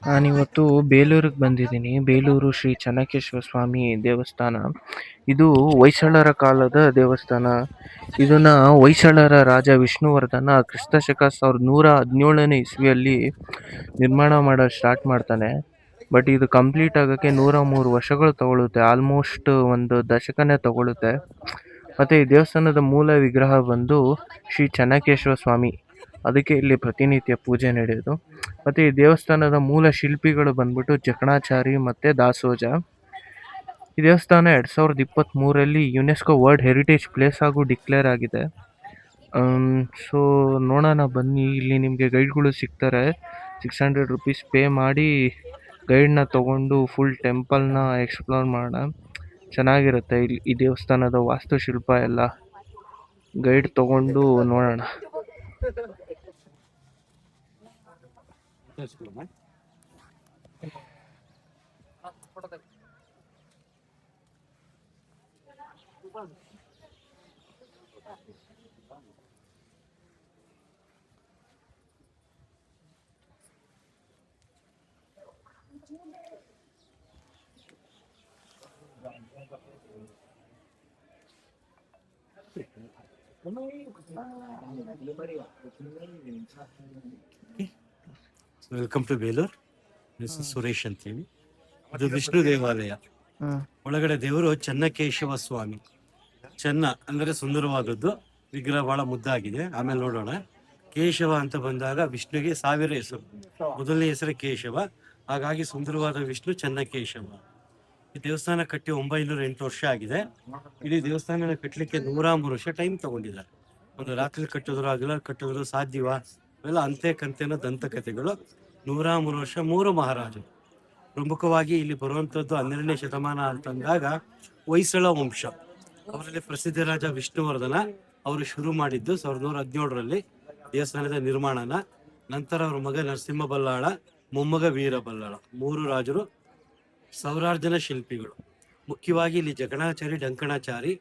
ನಾನಿವತ್ತು ಬೇಲೂರಿಗೆ ಬಂದಿದ್ದೀನಿ. ಬೇಲೂರು ಶ್ರೀ ಚೆನ್ನಕೇಶವ ಸ್ವಾಮಿ ದೇವಸ್ಥಾನ. ಇದು ಹೊಯ್ಸಳರ ಕಾಲದ ದೇವಸ್ಥಾನ. ಇದನ್ನ ಹೊಯ್ಸಳರ ರಾಜ ವಿಷ್ಣುವರ್ಧನ ಕ್ರಿಸ್ತಶಕ 1117ನೇ ಇಸ್ವಿಯಲ್ಲಿ ನಿರ್ಮಾಣ ಮಾಡೋದು ಸ್ಟಾರ್ಟ್ ಮಾಡ್ತಾನೆ. ಬಟ್ ಇದು ಕಂಪ್ಲೀಟ್ ಆಗಕ್ಕೆ 103 ವರ್ಷಗಳು ತಗೊಳುತ್ತೆ. ಆಲ್ಮೋಸ್ಟ್ ಒಂದು ದಶಕನೇ ತಗೊಳುತ್ತೆ. ಮತ್ತೆ ಈ ದೇವಸ್ಥಾನದ ಮೂಲ ವಿಗ್ರಹ ಬಂದು ಶ್ರೀ ಚೆನ್ನಕೇಶವ ಸ್ವಾಮಿ. ಅದಕ್ಕೆ ಇಲ್ಲಿ ಪ್ರತಿನಿತ್ಯ ಪೂಜೆ ನಡೆಯೋದು. ಮತ್ತೆ ಈ ದೇವಸ್ಥಾನದ ಮೂಲ ಶಿಲ್ಪಿಗಳು ಬಂದ್ಬಿಟ್ಟು ಜಕಣಾಚಾರಿ ಮತ್ತೆ ದಾಸೋಜ. ಈ ದೇವಸ್ಥಾನ 2023ರಲ್ಲಿ ಯುನೆಸ್ಕೋ ವರ್ಲ್ಡ್ ಹೆರಿಟೇಜ್ ಪ್ಲೇಸ್ ಆಗೂ ಡಿಕ್ಲೇರ್ ಆಗಿದೆ. ಸೊ ನೋಡೋಣ ಬನ್ನಿ. ಇಲ್ಲಿ ನಿಮಗೆ ಗೈಡ್ಗಳು ಸಿಗ್ತಾರೆ. 600 ರುಪೀಸ್ ಪೇ ಮಾಡಿ ಗೈಡ್ನ ತಗೊಂಡು ಫುಲ್ ಟೆಂಪಲ್ನ ಎಕ್ಸ್ಪ್ಲೋರ್ ಮಾಡೋಣ. ಚೆನ್ನಾಗಿರುತ್ತೆ. ಇಲ್ಲಿ ಈ ದೇವಸ್ಥಾನದ ವಾಸ್ತುಶಿಲ್ಪ ಎಲ್ಲ ಗೈಡ್ ತಗೊಂಡು ನೋಡೋಣ. Welcome to Belur. ಸುರೇಶ್ ಅಂತ ಹೇಳಿ. ಅದು ವಿಷ್ಣು ದೇವಾಲಯ. ಒಳಗಡೆ ದೇವರು ಚೆನ್ನಕೇಶವ ಸ್ವಾಮಿ. ಚೆನ್ನ ಅಂದ್ರೆ ಸುಂದರವಾದದ್ದು, ವಿಗ್ರಹ ಬಹಳ ಮುದ್ದಾಗಿದೆ. ಆಮೇಲೆ ನೋಡೋಣ. ಕೇಶವ ಅಂತ ಬಂದಾಗ ವಿಷ್ಣುಗೆ 1000 ಹೆಸರು. ಮೊದಲನೇ ಹೆಸರು ಕೇಶವ, ಹಾಗಾಗಿ ಸುಂದರವಾದ ವಿಷ್ಣು ಚೆನ್ನಕೇಶವ. ಈ ದೇವಸ್ಥಾನ ಕಟ್ಟಿ 908 ವರ್ಷ ಆಗಿದೆ. ಇಡೀ ದೇವಸ್ಥಾನ ಕಟ್ಟಲಿಕ್ಕೆ 103 ವರ್ಷ ಟೈಮ್ ತಗೊಂಡಿದ್ದಾರೆ. ಒಂದು ರಾತ್ರಿ ಕಟ್ಟಿದ್ರು ಹಗಲ ಕಟ್ಟಿದ್ರು ಸಾಧ್ಯವಾ? ಅವೆಲ್ಲ ಅಂತೆ ಕಂತೆನ ದಂತಕಥೆಗಳು. 103 ವರ್ಷ 3 ಮಹಾರಾಜರು. ಪ್ರಮುಖವಾಗಿ ಇಲ್ಲಿ ಬರುವಂಥದ್ದು 12ನೇ ಶತಮಾನ ಅಂತಂದಾಗ ಹೊಯ್ಸಳ ವಂಶ. ಅವರಲ್ಲಿ ಪ್ರಸಿದ್ಧ ರಾಜ ವಿಷ್ಣುವರ್ಧನ ಅವರು ಶುರು ಮಾಡಿದ್ದು 1117ರಲ್ಲಿ ದೇವಸ್ಥಾನದ ನಿರ್ಮಾಣನ. ನಂತರ ಅವ್ರ ಮಗ ನರಸಿಂಹ ಬಲ್ಲಾಳ, ಮೊಮ್ಮಗ ವೀರ ಬಲ್ಲಾಳ, 3 ರಾಜರು. ಸಾವಿರಾರು ಜನ ಶಿಲ್ಪಿಗಳು. ಮುಖ್ಯವಾಗಿ ಇಲ್ಲಿ ಜಕಣಾಚಾರಿ, ಡಂಕಣಾಚಾರಿ,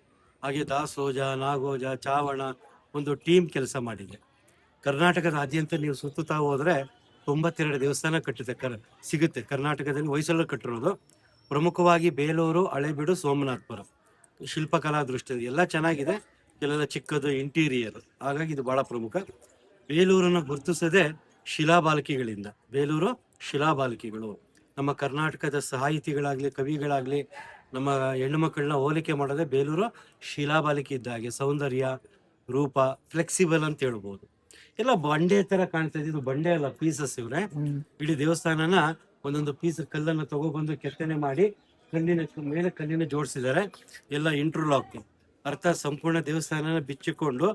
ಹಾಗೆ ದಾಸೋಜ, ನಾಗೋಜ, ಚಾವಣ ಒಂದು ಟೀಮ್ ಕೆಲಸ ಮಾಡಿದೆ. ಕರ್ನಾಟಕದಾದ್ಯಂತ ನೀವು ಸುತ್ತುತ್ತಾ ಹೋದ್ರೆ 92 ದೇವಸ್ಥಾನ ಸಿಗುತ್ತೆ. ಕರ್ನಾಟಕದಲ್ಲಿ ಹೊಯ್ಸಳರು ಕಟ್ಟಿರೋದು. ಪ್ರಮುಖವಾಗಿ ಬೇಲೂರು, ಹಳೆಬೀಡು, ಸೋಮನಾಥಪುರ. ಶಿಲ್ಪಕಲಾ ದೃಷ್ಟಿಯಲ್ಲಿ ಎಲ್ಲ ಚೆನ್ನಾಗಿದೆ. ಕೆಲವೆಲ್ಲ ಚಿಕ್ಕದು ಇಂಟೀರಿಯರ್, ಹಾಗಾಗಿ ಇದು ಬಹಳ ಪ್ರಮುಖ. ಬೇಲೂರನ್ನು ಗುರುತಿಸದೆ ಶಿಲಾಬಾಲಿಕೆಗಳಿಂದ. ಬೇಲೂರು ಶಿಲಾಬಾಲಿಕೆಗಳು. ನಮ್ಮ ಕರ್ನಾಟಕದ ಸಾಹಿತಿಗಳಾಗ್ಲಿ, ಕವಿಗಳಾಗ್ಲಿ, ನಮ್ಮ ಹೆಣ್ಣು ಮಕ್ಕಳನ್ನ ಹೋಲಿಕೆ ಮಾಡೋದೇ ಬೇಲೂರು ಶಿಲಾಬಾಲಿಕೆ ಇದ್ದಾಗೆ. ಸೌಂದರ್ಯ, ರೂಪ, ಫ್ಲೆಕ್ಸಿಬಲ್ ಅಂತ ಹೇಳ್ಬೋದು. ಎಲ್ಲ ಬಂಡೆ ತರ ಕಾಣ್ತಾ ಇದೆ. ಇದು ಬಂಡೆ ಅಲ್ಲ, ಪೀಸಸ್ ಇವ್ರೆ. ಇಡೀ ದೇವಸ್ಥಾನನ ಒಂದೊಂದು ಪೀಸ್ ಕಲ್ಲನ್ನ ತಗೊಬಂದು ಕೆತ್ತನೆ ಮಾಡಿ ಕಲ್ಲಿನ ಜೋಡಿಸಿದ್ದಾರೆ. ಎಲ್ಲ ಇಂಟರ್ಲಾಕ್. ಅರ್ಥ ಸಂಪೂರ್ಣ ದೇವಸ್ಥಾನನ ಬಿಚ್ಚಿಕೊಂಡು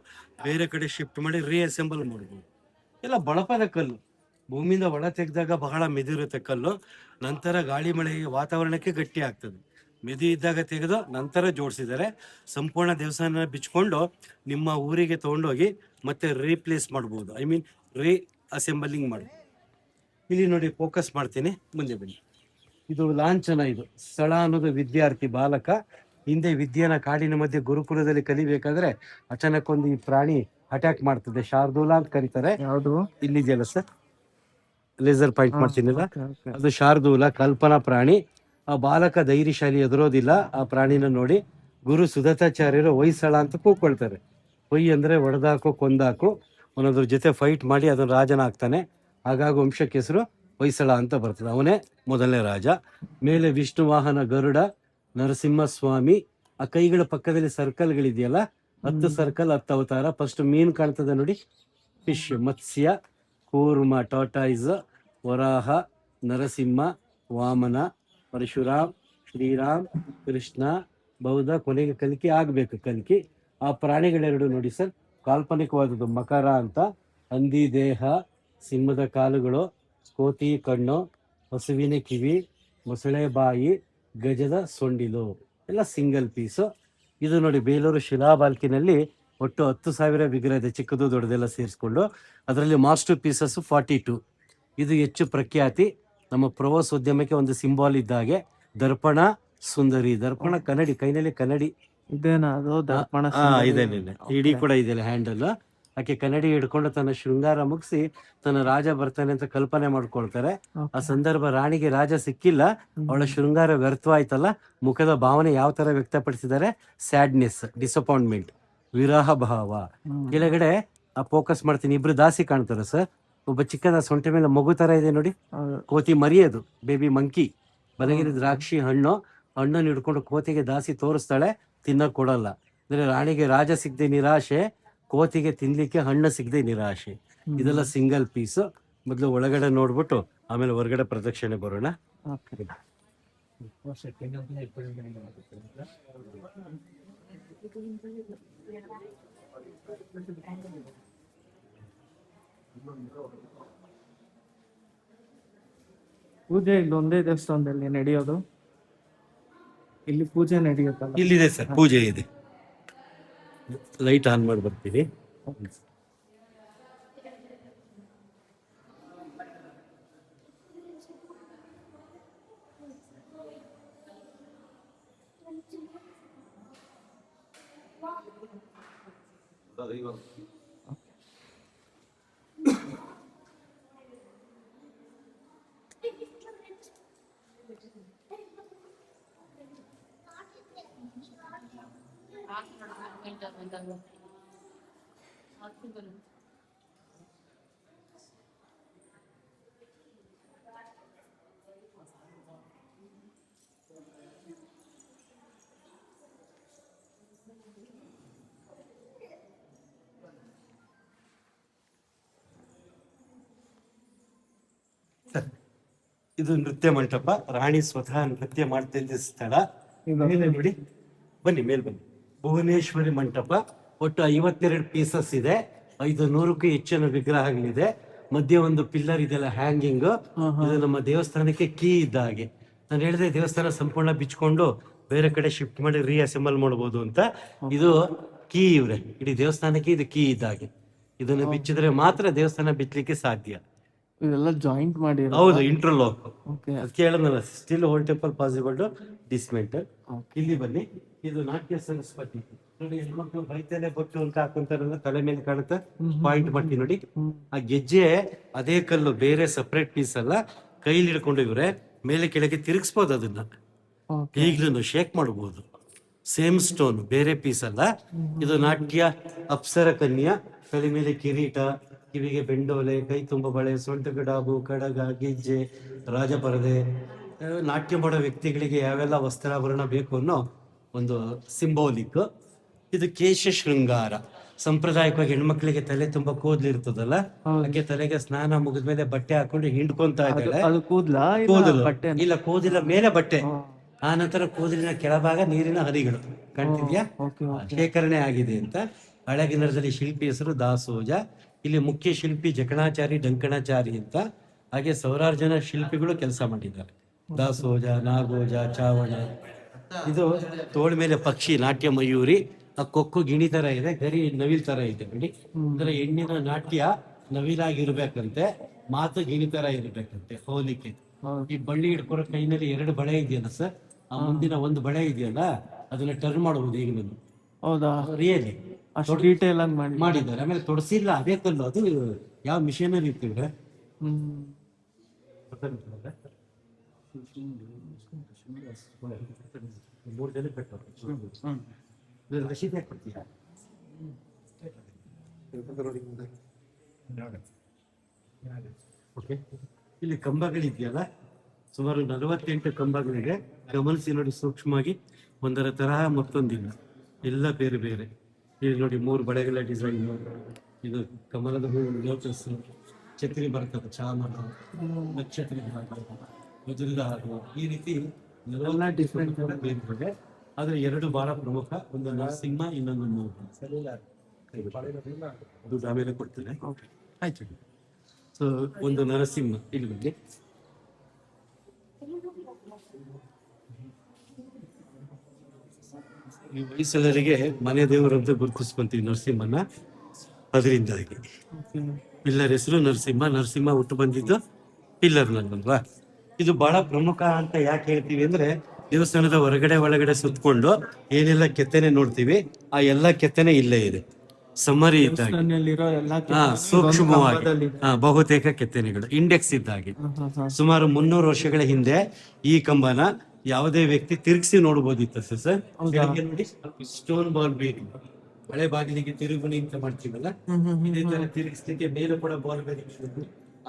ಬೇರೆ ಕಡೆ ಶಿಫ್ಟ್ ಮಾಡಿ ರೀಅಸೆಂಬಲ್ ಮಾಡ್ಬೋದು. ಎಲ್ಲ ಬಳಪದ ಕಲ್ಲು. ಭೂಮಿಯಿಂದ ಒಳ ತೆಗೆದಾಗ ಬಹಳ ಮೆದಿರುತ್ತೆ ಕಲ್ಲು. ನಂತರ ಗಾಳಿ ಮಳೆಗೆ ವಾತಾವರಣಕ್ಕೆ ಗಟ್ಟಿ ಆಗ್ತದೆ. ಮೆದು ಇದ್ದಾಗ ತೆಗೆದು ನಂತರ ಜೋಡಿಸಿದ್ದಾರೆ. ಸಂಪೂರ್ಣ ದೇವಸ್ಥಾನ ಬಿಚ್ಕೊಂಡು ನಿಮ್ಮ ಊರಿಗೆ ತಗೊಂಡೋಗಿ ಮತ್ತೆ ರೀಪ್ಲೇಸ್ ಮಾಡ್ಬೋದು. ಐ ಮೀನ್ ಅಸೆಂಬಲಿಂಗ್ ಮಾಡಿ. ಇಲ್ಲಿ ನೋಡಿ, ಫೋಕಸ್ ಮಾಡ್ತೀನಿ, ಮುಂದೆ ಬನ್ನಿ. ಇದು ಲಾಂಛನ. ಇದು ಸ್ಥಳ ಅನ್ನೋದು ವಿದ್ಯಾರ್ಥಿ ಬಾಲಕ. ಹಿಂದೆ ವಿದ್ಯೆನ ಕಾಡಿನ ಮಧ್ಯೆ ಗುರುಕುಲದಲ್ಲಿ ಕಲಿಬೇಕಾದ್ರೆ ಅಚಾನಕ್ ಒಂದು ಈ ಪ್ರಾಣಿ ಅಟ್ಯಾಕ್ ಮಾಡ್ತದೆ. ಶಾರ್ದೂಲ ಅಂತ ಕರೀತಾರೆ. ಯಾವುದು ಇಲ್ಲಿದೆಯಲ್ಲ ಸರ್, ಲೇಸರ್ ಪಾಯಿಂಟ್ ಮಾಡ್ತೀನಿಲ್ಲ, ಅದು ಶಾರ್ದೂಲ, ಕಲ್ಪನಾ ಪ್ರಾಣಿ. ಆ ಬಾಲಕ ಧೈರ್ಯಶಾಲಿ, ಎದುರೋದಿಲ್ಲ. ಆ ಪ್ರಾಣಿನ ನೋಡಿ ಗುರು ಸುದತ್ತಾಚಾರ್ಯರು ಹೊಯ್ಸಳ ಅಂತ ಕೂಗ್ಕೊಳ್ತಾರೆ. ಹೊಯ್ ಅಂದ್ರೆ ಒಡೆದಾಕು, ಕೊಂದಾಕು. ಅವನದ್ರ ಜೊತೆ ಫೈಟ್ ಮಾಡಿ ಅದನ್ನ ರಾಜನ ಆಗ್ತಾನೆ. ಹಾಗಾಗಿ ವಂಶಕ್ಕೆ ಹೆಸರು ಹೊಯ್ಸಳ ಅಂತ ಬರ್ತದೆ. ಅವನೇ ಮೊದಲನೇ ರಾಜ. ಮೇಲೆ ವಿಷ್ಣು ವಾಹನ ಗರುಡ, ನರಸಿಂಹಸ್ವಾಮಿ. ಆ ಕೈಗಳ ಪಕ್ಕದಲ್ಲಿ ಸರ್ಕಲ್ಗಳಿದೆಯಲ್ಲ, 10 ಸರ್ಕಲ್, 10 ಅವತಾರ. ಫಸ್ಟ್ ಮೀನ್ ಕಾಣ್ತದೆ ನೋಡಿ, ಫಿಶ್, ಮತ್ಸ್ಯ, ಕೂರ್ಮ, ಟಾಟಾಯ್ಸ್, ವರಾಹ, ನರಸಿಂಹ, ವಾಮನ, ಪರಶುರಾಮ್, ಶ್ರೀರಾಮ್, ಕೃಷ್ಣ, ಬೌದ್ಧ, ಕೊನೆಗೆ ಕಲ್ಕಿ ಆಗ್ಬೇಕು. ಕಲ್ಕಿ. ಆ ಪ್ರಾಣಿಗಳೆರಡು ನೋಡಿ ಸರ್, ಕಾಲ್ಪನಿಕವಾದದ್ದು. ಮಕರ ಅಂತ, ಹಂದಿ ದೇಹ, ಸಿಂಹದ ಕಾಲುಗಳು, ಕೋತಿ ಕಣ್ಣು, ಹಸುವಿನ ಕಿವಿ, ಮೊಸಳೆ ಬಾಯಿ, ಗಜದ ಸೊಂಡಿಲು. ಎಲ್ಲ ಸಿಂಗಲ್ ಪೀಸು. ಇದು ನೋಡಿ, ಬೇಲೂರು ಶಿಲಾಬಾಲ್ಕಿನಲ್ಲಿ ಒಟ್ಟು 10,000 ವಿಗ್ರಹ ಇದೆ, ಚಿಕ್ಕದು ದೊಡ್ಡದೆಲ್ಲ ಸೇರಿಸ್ಕೊಂಡು. ಅದರಲ್ಲಿ ಮಾಸ್ಟರ್ ಪೀಸಸ್ 42. ಇದು ಹೆಚ್ಚು ಪ್ರಖ್ಯಾತಿ. ನಮ್ಮ ಪ್ರವಾಸೋದ್ಯಮಕ್ಕೆ ಒಂದು ಸಿಂಬಾಲ್ ಇದ್ದಾಗೆ. ದರ್ಪಣ ಸುಂದರಿ. ದರ್ಪಣ ಕನ್ನಡಿ, ಕೈನಲ್ಲಿ ಕನ್ನಡಿ ಇದೇನಾ ಅದು ದರ್ಪಣ? ಇದೇನಿಲ್ಲ, ಇಡೀ ಕೂಡ ಇದೆಯಲ್ಲ ಹ್ಯಾಂಡಲ್. ಆಕೆ ಕನ್ನಡಿ ಹಿಡ್ಕೊಂಡು ತನ್ನ ಶೃಂಗಾರ ಮುಗಿಸಿ ತನ್ನ ರಾಜ ಬರ್ತಾನೆ ಅಂತ ಕಲ್ಪನೆ ಮಾಡ್ಕೊಳ್ತಾರೆ. ಆ ಸಂದರ್ಭ ರಾಣಿಗೆ ರಾಜ ಸಿಕ್ಕಿಲ್ಲ, ಅವಳ ಶೃಂಗಾರ ವ್ಯರ್ಥವಾಯ್ತಲ್ಲ. ಮುಖದ ಭಾವನೆ ಯಾವ ತರ ವ್ಯಕ್ತಪಡಿಸಿದ್ದಾರೆ? ಸ್ಯಾಡ್ನೆಸ್, ಡಿಸಪಾಯಿಂಟ್ಮೆಂಟ್, ವಿರಹ ಭಾವ. ಕೆಳಗಡೆ ಫೋಕಸ್ ಮಾಡ್ತೀನಿ, ಇಬ್ರು ದಾಸಿ ಕಾಣ್ತಾರೆ ಸರ್. ಒಬ್ಬ ಚಿಕ್ಕದ ಸೊಂಟೆ ಮೇಲೆ ಮಗು ತರ ಇದೆ ನೋಡಿ, ಕೋತಿ ಮರಿಯೋದು, ಬೇಬಿ ಮಂಕಿ. ಬಲಗಿನ ದ್ರಾಕ್ಷಿ ಹಣ್ಣನ್ನು ಹಿಡ್ಕೊಂಡು ಕೋತಿಗೆ ದಾಸಿ ತೋರಿಸ್ತಾಳೆ, ತಿನ್ನಕ್ ಕೊಡಲ್ಲ. ಅಂದ್ರೆ ರಾಣಿಗೆ ರಾಜ ಸಿಗದೆ ನಿರಾಶೆ, ಕೋತಿಗೆ ತಿನ್ಲಿಕ್ಕೆ ಹಣ್ಣು ಸಿಗದೆ ನಿರಾಶೆ. ಇದೆಲ್ಲ ಸಿಂಗಲ್ ಪೀಸ್. ಮೊದಲು ಒಳಗಡೆ ನೋಡ್ಬಿಟ್ಟು ಆಮೇಲೆ ಹೊರಗಡೆ ಪ್ರದಕ್ಷಿಣೆ ಬರೋಣ. ಪೂಜೆ ಇಲ್ಲೊಂದೇ ದೇವಸ್ಥಾನದಲ್ಲಿ ನಡೆಯೋದು? ಇಲ್ಲಿ ಪೂಜೆ ನಡೆಯುತ್ತಲ್ಲ? ಇಲ್ಲಿದೆ ಸರ್, ಪೂಜೆ ಇದೆ. ಲೈಟ್ ಆನ್ ಮಾಡಿ ಬರ್ತೀನಿ. ಇದು ನೃತ್ಯ ಮಂಟಪ. ರಾಣಿ ಸ್ವತಃ ನೃತ್ಯ ಮಾಡ್ತಿದ್ದ ಸ್ಥಳ. ಮೇಲೆ ನೋಡಿ, ಬನ್ನಿ ಮೇಲ್ ಬನ್ನಿ. ಭುವನೇಶ್ವರಿ ಮಂಟಪ. ಒಟ್ಟು 52 ಪೀಸಸ್ ಇದೆ. 500ಕ್ಕೂ ಹೆಚ್ಚಿನ ವಿಗ್ರಹಗಳಿದೆ. ಮಧ್ಯೆ ಒಂದು ಪಿಲ್ಲರ್ ಇದೆಲ್ಲ ಹ್ಯಾಂಗಿಂಗ್. ಇದು ನಮ್ಮ ದೇವಸ್ಥಾನಕ್ಕೆ ಕೀ ಇದ್ದ ಹಾಗೆ. ನಾನು ಹೇಳಿದೆ ದೇವಸ್ಥಾನ ಸಂಪೂರ್ಣ ಬಿಚ್ಕೊಂಡು ಬೇರೆ ಕಡೆ ಶಿಫ್ಟ್ ಮಾಡಿ ರೀಅಸೆಂಬಲ್ ಮಾಡಬಹುದು ಅಂತ. ಇದು ಕೀ ಇವ್ರೆ, ಇಡೀ ದೇವಸ್ಥಾನಕ್ಕೆ ಇದು ಕೀ ಇದ್ದ ಹಾಗೆ. ಇದನ್ನು ಬಿಚ್ಚಿದ್ರೆ ಮಾತ್ರ ದೇವಸ್ಥಾನ ಬಿಚ್ಚಲಿಕ್ಕೆ ಸಾಧ್ಯ. ಇದೆಲ್ಲ ಜಾಯಿಂಟ್ ಮಾಡಿ? ಹೌದು, ಇಂಟರ್ಲಾಕ್. ಅದಕ್ಕೆ ಹೇಳೋದಲ್ಲ, still whole temple possible to dismantle. ಇಲ್ಲಿ ಬನ್ನಿ, ಇದು ನಾಟ್ಯ ಸರಸ್ವತಿ ನೋಡಿ. ಹೆಣ್ಮಕ್ಳು ಬೈತೇನೆ ಬೊಟ್ಟು ಅಂತ ಹಾಕೊಂತಾರಲ್ಲ, ತಲೆ ಮೇಲೆ ಕಾಣುತ್ತೆ ಪಾಯಿಂಟ್ ಬಟ್ಟಿ ನೋಡಿ. ಆ ಗೆಜ್ಜೆ ಅದೇ ಕಲ್ಲು, ಬೇರೆ ಸಪರೇಟ್ ಪೀಸ್ ಅಲ್ಲ. ಕೈಲಿ ಹಿಡ್ಕೊಂಡು ಇವ್ರೆ ಮೇಲೆ ಕೆಳಗೆ ತಿರುಗಿಸ್ಬೋದು, ಅದನ್ನ ಈಗ್ಲೂ ಶೇಕ್ ಮಾಡಬಹುದು. ಸೇಮ್ ಸ್ಟೋನ್, ಬೇರೆ ಪೀಸ್ ಅಲ್ಲ. ಇದು ನಾಟ್ಯ ಅಪ್ಸರ ಕನ್ಯಾ. ತಲೆ ಮೇಲೆ ಕಿರೀಟ, ಕಿವಿಗೆ ಬೆಂಡೋಲೆ, ಕೈ ತುಂಬ ಬಳೆ, ಸೊಂಟಕ್ಕೆ ಡಾಬು, ಕಡಗ, ಗೆಜ್ಜೆ, ರಾಜಪರದೆ. ನಾಟ್ಯ ಮಾಡೋ ವ್ಯಕ್ತಿಗಳಿಗೆ ಯಾವೆಲ್ಲ ವಸ್ತ್ರಾಭರಣ ಬೇಕು ಅನ್ನೋ ಒಂದು ಸಿಂಬೋಲಿಕ್. ಇದು ಕೇಶ ಶೃಂಗಾರ. ಸಂಪ್ರದಾಯಿಕವಾಗಿ ಹೆಣ್ಮಕ್ಳಿಗೆ ತಲೆ ತುಂಬಾ ಕೂದಲು ಇರ್ತದಲ್ಲ, ಹಾಗೆ ತಲೆಗೆ ಸ್ನಾನ ಮುಗಿದ್ಮೇಲೆ ಬಟ್ಟೆ ಹಾಕೊಂಡು ಹಿಂಡ್ಕೊಂತ ಇದ್ದಾಳೆ. ಕೂದಲು ಇಲ್ಲ, ಕೂದಲ ಮೇಲೆ ಬಟ್ಟೆ. ಆ ನಂತರ ಕೂದಲಿನ ಕೆಳಭಾಗ ನೀರಿನ ಹರಿಗಳು ಕಾಣ್ತಿದ್ಯಾ, ಶೇಖರಣೆ ಆಗಿದೆ ಅಂತ. ಹಳೆಗಿನರದಲ್ಲಿ ಶಿಲ್ಪಿ ಹೆಸರು ದಾಸೋಜ. ಇಲ್ಲಿ ಮುಖ್ಯ ಶಿಲ್ಪಿ ಜಕಣಾಚಾರಿ, ಡಂಕಣಾಚಾರಿ ಅಂತ. ಹಾಗೆ ಸಾವಿರಾರು ಜನ ಶಿಲ್ಪಿಗಳು ಕೆಲಸ ಮಾಡಿದ್ದಾರೆ. ದಾಸೋಜ, ನಾಗೋಜ, ಚಾವಣ. ಇದು ತೋಳ ಮೇಲೆ ಪಕ್ಷಿ, ನಾಟ್ಯ ಮಯೂರಿ. ಆ ಕೊಕ್ಕು ಗಿಣಿ ತರ ಇದೆ, ಗರಿ ನವಿಲ್ ತರ ಇದೆ ನೋಡಿ. ಅಂದ್ರೆ ಹೆಣ್ಣಿನ ನಾಟ್ಯ ನವಿಲಾಗಿರ್ಬೇಕಂತೆ, ಮಾತು ಗಿಣಿ ತರ ಇರ್ಬೇಕಂತೆ, ಹೋಲಿಕೆ. ಈ ಬಳ್ಳಿ ಹಿಡ್ಕೊರೋ ಕೈನಲ್ಲಿ 2 ಬಳೆ ಇದೆಯಲ್ಲ ಸರ್, ಆ ಮುಂದಿನ ಒಂದು ಬಳೆ ಇದೆಯಲ್ಲ, ಅದನ್ನ ಟರ್ನ್ ಮಾಡಬಹುದು ಈಗ ನಾನು. ಹೌದಾ? ರಿಯಲಿ ಅಷ್ಟು ಡೀಟೇಲ್ ಆಗಿ ಮಾಡಿದ್ದಾರೆ. ಆಮೇಲೆ ತೊಡಸಿಲ್ಲ, ಅದೇ ಕಲ್ಲು. ಅದು ಯಾವ ಮಿಷನರಿ ಇರ್ತೀವ್ರೆ. ರಶೀದಿ ಕೊಡ್ತೀಯ? ಓಕೆ. ಇಲ್ಲಿ ಕಂಬಗಳಿದೆಯಲ್ಲ, ಸುಮಾರು 48 ಕಂಬಗಳಿದೆ. ಗಮನಿಸಿ ನೋಡಿ ಸೂಕ್ಷ್ಮವಾಗಿ, ಒಂದರ ತರಹ ಮತ್ತೊಂದಿಲ್ಲ, ಎಲ್ಲ ಬೇರೆ ಬೇರೆ. ಇಲ್ಲಿ ನೋಡಿ 3 ಬಳೆಗಳ ಡಿಸೈನ್. ಇದು ಕಮಲದ ಹೂ, ಲೋಟಸ್, ಛತ್ರಿ ಬರ್ತದೆ, ಚಾಮರ, ನಕ್ಷತ್ರ ವಜ್ರದ ಹಾಗು, ಈ ರೀತಿ ಡಿಫ್ರೆಂಟ್ ಬೇರೆ. ಆದ್ರೆ 2 ಬಹಳ ಪ್ರಮುಖ, ಒಂದು ನರಸಿಂಹ, ಇನ್ನೊಂದು ಮೂಗು. ದುಡ್ಡು ಆಮೇಲೆ ಕೊಡ್ತೇನೆ, ಆಯ್ತು. ಸೊ ಒಂದು ನರಸಿಂಹ ಇಲ್ಲಿ ಬಂದು ಈ ಹೊಯ್ಸಳರಿಗೆ ಮನೆ ದೇವರಂತ ಗುರುತಿಸ್ಕೊಂತೀವಿ ನರಸಿಂಹನ. ಅದರಿಂದಾಗಿ ಪಿಲ್ಲರ್ ಹೆಸರು ನರಸಿಂಹ. ನರಸಿಂಹ ಹುಟ್ಟು ಬಂದಿದ್ದು ಪಿಲ್ಲರ್ ನಲ್ವಾ. ಇದು ಬಹಳ ಪ್ರಮುಖ ಅಂತ ಯಾಕೆ ಹೇಳ್ತೀವಿ ಅಂದ್ರೆ, ದೇವಸ್ಥಾನದ ಹೊರಗಡೆ ಒಳಗಡೆ ಸುತ್ತಕೊಂಡು ಏನೆಲ್ಲ ಕೆತ್ತನೆ ನೋಡ್ತೀವಿ, ಆ ಎಲ್ಲ ಕೆತ್ತನೆ ಇಲ್ಲೇ ಇದೆ. ಸಮರಿ ಇದ್ದಾಗೆ, ದೇವಸ್ಥಾನದಲ್ಲಿರೋ ಎಲ್ಲಾ ಸೂಕ್ಷ್ಮವಾಗಿ, ಕಂಬದಲ್ಲಿ. ಬಹುತೇಕ ಕೆತ್ತನೆಗಳು ಇಂಡೆಕ್ಸ್ ಇದ್ದಾಗೆ. ಸುಮಾರು 300 ವರ್ಷಗಳ ಹಿಂದೆ ಈ ಕಂಬನ ಯಾವುದೇ ವ್ಯಕ್ತಿ ತಿರುಗಿಸಿ ನೋಡಬಹುದಿತ್ತು ಸರ್. ಕೆಳಗೆ ನೋಡಿ ಸ್ಟೋನ್ ಬಾಲ್ ಬೇಲಿ, ಹಳೆ ಬಾಗಿಲಿಗೆ ತಿರುಗುಣಿ ಅಂತ ಮಾಡ್ತೀವಲ್ಲ, ಇದೇ ತರ ತಿರುಗಿಸ್ಲಿಕ್ಕೆ ಮೇಲೆ ಕೂಡ ಬಾಲ್ ಬೇಲಿ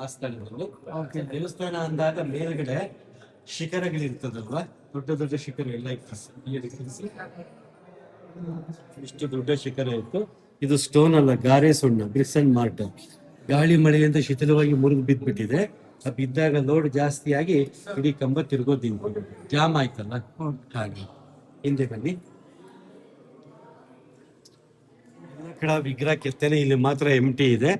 ಆ ಸ್ಥಳದಲ್ಲಿ. ದೇವಸ್ಥಾನ ಅಂದಾಗ ಮೇಲ್ಗಡೆ ಶಿಖರಗಳಿರ್ತದಲ್ವಾ, ದೊಡ್ಡ ದೊಡ್ಡ ಶಿಖರ ಎಲ್ಲ ಇತ್ತು. ಇಷ್ಟು ದೊಡ್ಡ ಶಿಖರ ಇತ್ತು. ಇದು ಸ್ಟೋನ್ ಅಲ್ಲ, ಗಾರೆ ಸುಣ್ಣ, ಬ್ರಿಕ್ಸ್ ಅಂಡ್ ಮಾರ್ಟರ್. ಗಾಳಿ ಮಳೆಯಿಂದ ಶಿಥಿಲವಾಗಿ ಮುರಿದು ಬಿದ್ದ್ಬಿಟ್ಟಿದೆ. ಆ ಬಿದ್ದಾಗ ಲೋಡ್ ಜಾಸ್ತಿ ಆಗಿ ಇಡೀ ಕಂಬ ತಿರ್ಗೋದಿಂತು, ಜಾಮ್ ಆಯ್ತಲ್ಲ. ಹಾಗೆ ಹಿಂದೆ ಬನ್ನಿ. ಎಲ್ಲ ಕಡೆ ವಿಗ್ರಹ ಕೆತ್ತನೆ, ಇಲ್ಲಿ ಮಾತ್ರ ಎಂಟಿ ಇದೆ.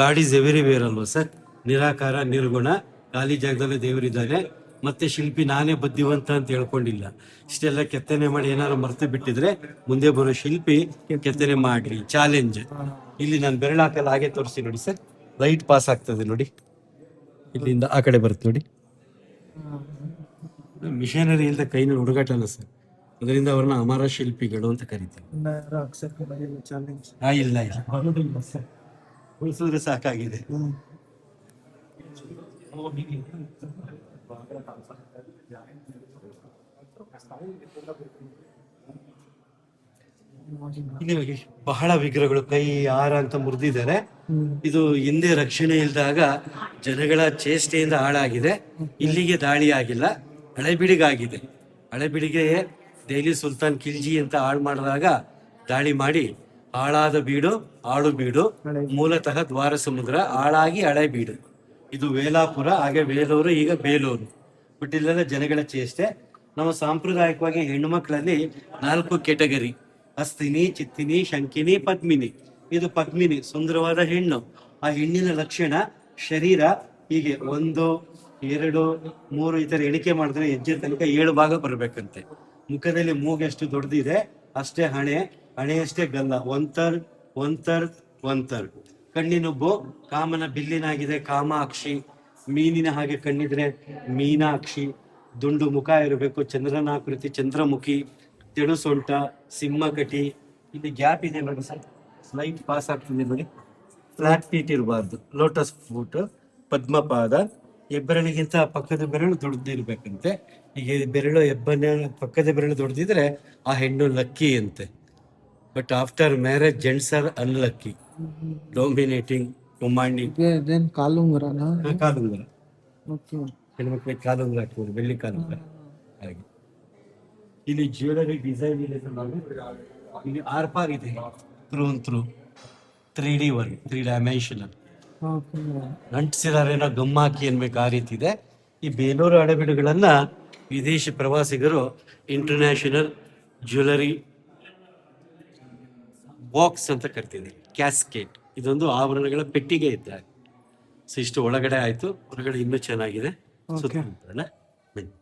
ಗಾಡ್ ಇಸ್ ಎವ್ರಿವೇರ್ ಅಲ್ವಾ ಸರ್. ನಿರಾಕಾರ, ನಿರ್ಗುಣ, ಖಾಲಿ ಜಾಗದಲ್ಲಿ ದೇವರಿದ್ದಾನೆ. ಮತ್ತೆ ಶಿಲ್ಪಿ ನಾನೇ ಬುದ್ಧಿವಂತ ಅಂತ ಹೇಳ್ಕೊಂಡಿಲ್ಲ. ಇಷ್ಟೆಲ್ಲ ಕೆತ್ತನೆ ಮಾಡಿ ಏನಾದ್ರು ಮರ್ತು ಬಿಟ್ಟಿದ್ರೆ ಮುಂದೆ ಬರೋ ಶಿಲ್ಪಿ ಕೆತ್ತನೆ ಮಾಡ್ರಿ, ಚಾಲೆಂಜ್. ಇಲ್ಲಿ ನಾನು ಬೆರಳಾಕಲ್ಲ, ಹಾಗೆ ತೋರಿಸಿ ನೋಡಿ ಸರ್. ಲೈಟ್ ಪಾಸ್ ಆಗ್ತದೆ ನೋಡಿ, ಇಲ್ಲಿಂದ ಆ ಕಡೆ ಬರುತ್ತೆ ನೋಡಿ. ಮಿಷನರಿ ಇಲ್ದ ಕೈನ ಹುಡುಗಾಟಲ್ಲ ಸರ್, ಅದರಿಂದ ಅವ್ರನ್ನ ಅಮರ ಶಿಲ್ಪಿಗಳು ಅಂತ ಕರೀತಾರೆ. ಇಲ್ಲ ಇಲ್ಲ ಸರ್, ಉಳಿಸಿದ್ರೆ ಸಾಕಾಗಿದೆ. ಇಲ್ಲಿ ಬಹಳ ವಿಗ್ರಹಗಳು ಕೈ ಹಾರ ಅಂತ ಮುರಿದಿದ್ದಾರೆ. ಇದು ಹಿಂದೆ ರಕ್ಷಣೆ ಇಲ್ದಾಗ ಜನಗಳ ಚೇಷ್ಟೆಯಿಂದ ಹಾಳಾಗಿದೆ. ಇಲ್ಲಿಗೆ ದಾಳಿ ಆಗಿಲ್ಲ, ಹಳೆಬೀಡಿಗಾಗಿದೆ. ಹಳೆಬೀಡಿಗೆ ದೆಹಲಿ ಸುಲ್ತಾನ್ ಖಿಲ್ಜಿ ಅಂತ ಹಾಳು ಮಾಡಿದಾಗ ದಾಳಿ ಮಾಡಿ ಹಾಳಾದ ಬೀಡು ಆಳು ಬೀಡು, ಮೂಲತಃ ದ್ವಾರ ಸಮುದ್ರ, ಹಾಳಾಗಿ ಹಳೆಬೀಡು. ಇದು ವೇಲಾಪುರ, ಹಾಗೆ ವೇಲೂರು, ಈಗ ಬೇಲೂರು. ಬಟ್ ಇಲ್ಲೆಲ್ಲ ಜನಗಳ ಚೇಷ್ಟೆ. ನಾವು ಸಾಂಪ್ರದಾಯಿಕವಾಗಿ ಹೆಣ್ಣು ಮಕ್ಕಳಲ್ಲಿ 4 ಕೆಟಗರಿ: ಹಸ್ತಿನಿ, ಚಿತ್ತಿನಿ, ಶಂಕಿನಿ, ಪದ್ಮಿನಿ. ಇದು ಪದ್ಮಿನಿ, ಸುಂದರವಾದ ಹೆಣ್ಣು. ಆ ಹೆಣ್ಣಿನ ಲಕ್ಷಣ ಶರೀರ ಹೀಗೆ 1, 2, 3 ಈ ತರ ಎಣಿಕೆ ಮಾಡಿದ್ರೆ ಹೆಜ್ಜೆ ತನಕ 7 ಭಾಗ ಬರ್ಬೇಕಂತೆ. ಮುಖದಲ್ಲಿ ಮೂಗು ಎಷ್ಟು ದೊಡ್ಡದಿದೆ ಅಷ್ಟೇ ಹಣೆ, ಹಣೆಯಷ್ಟೇ ಗಲ್ಲ. 1/3, 1/3, 1/3. ಕಣ್ಣಿನುಬ್ಬು ಕಾಮನ ಬಿಲ್ಲಿನಾಗಿದೆ, ಕಾಮಾಕ್ಷಿ. ಮೀನಿನ ಹಾಗೆ ಕಣ್ಣಿದ್ರೆ ಮೀನಾಕ್ಷಿ. ದುಂಡು ಮುಖ ಇರಬೇಕು, ಚಂದ್ರನಾಕೃತಿ, ಚಂದ್ರಮುಖಿ. ತೆಳು ಸೊಂಟ, ಸಿಂಹಕಟಿ. ಇಲ್ಲಿ ಗ್ಯಾಪ್ ಇದೆ ನೋಡಿ ಸರ್, ಸ್ಲೈಟ್ ಪಾಸ್ ಆಗ್ತದೆ ನೋಡಿ. ಫ್ಲಾಟ್ ಫೀಟ್ ಇರಬಾರ್ದು, ಲೋಟಸ್ ಫೂಟ್, ಪದ್ಮಪಾದ. ಹೆಬ್ಬೆರಳಿಗಿಂತ ಪಕ್ಕದ ಬೆರಳು ದೊಡ್ಡದಿರ್ಬೇಕಂತೆ. ಈಗ ಬೆರಳು ಪಕ್ಕದ ಬೆರಳು ದೊಡ್ಡದಿದ್ರೆ ಆ ಹೆಣ್ಣು ಲಕ್ಕಿ ಅಂತೆ. But after marriage gents are unlucky, dominating, commanding. ಕಾಲುಂಗುರ ಹೆಣ್ಮಕ್ಳಿಗೆ ಕಾಲುಂಗುರ ಹಾಕ್ಬೋದು, ಬೆಳ್ಳಿ ಕಾಲುಂಗುರ. ಹಾಗೆ ಇಲ್ಲಿ ಜ್ಯುವೆಲರಿ ಡಿಸೈನ್ ಇದೆ. ಇಲ್ಲಿ ಆರ್ಪಾರ್ ಇದೆ, ಥ್ರೂ 3D ವರ್ಕ್, 3 ಡೈಮೆನ್ಷನಲ್. ಅಂಟಿಸಿದಾರೇನೋ ಗಮ್ಮಾಕಿ ಅನ್ಬೇಕು, ಆ ರೀತಿ ಇದೆ. ಈ ಬೇಲೂರು ಹಳೆಬೀಡುಗಳನ್ನ ವಿದೇಶಿ ಪ್ರವಾಸಿಗರು ಇಂಟರ್ನ್ಯಾಷನಲ್ ಜ್ಯುವೆಲರಿ ಬಾಕ್ಸ್ ಅಂತ ಕರಿತಿದ್ದಾರೆ, ಕ್ಯಾಸ್ಕೇಟ್. ಇದೊಂದು ಆಭರಣಗಳ ಪೆಟ್ಟಿಗೆ ಇದ್ದಾಗ. ಸೊ ಇಷ್ಟು ಒಳಗಡೆ ಆಯ್ತು, ಹೊರಗಡೆ ಇನ್ನೂ ಚೆನ್ನಾಗಿದೆ. ಸುತ್ತ ಬನ್ನಿ.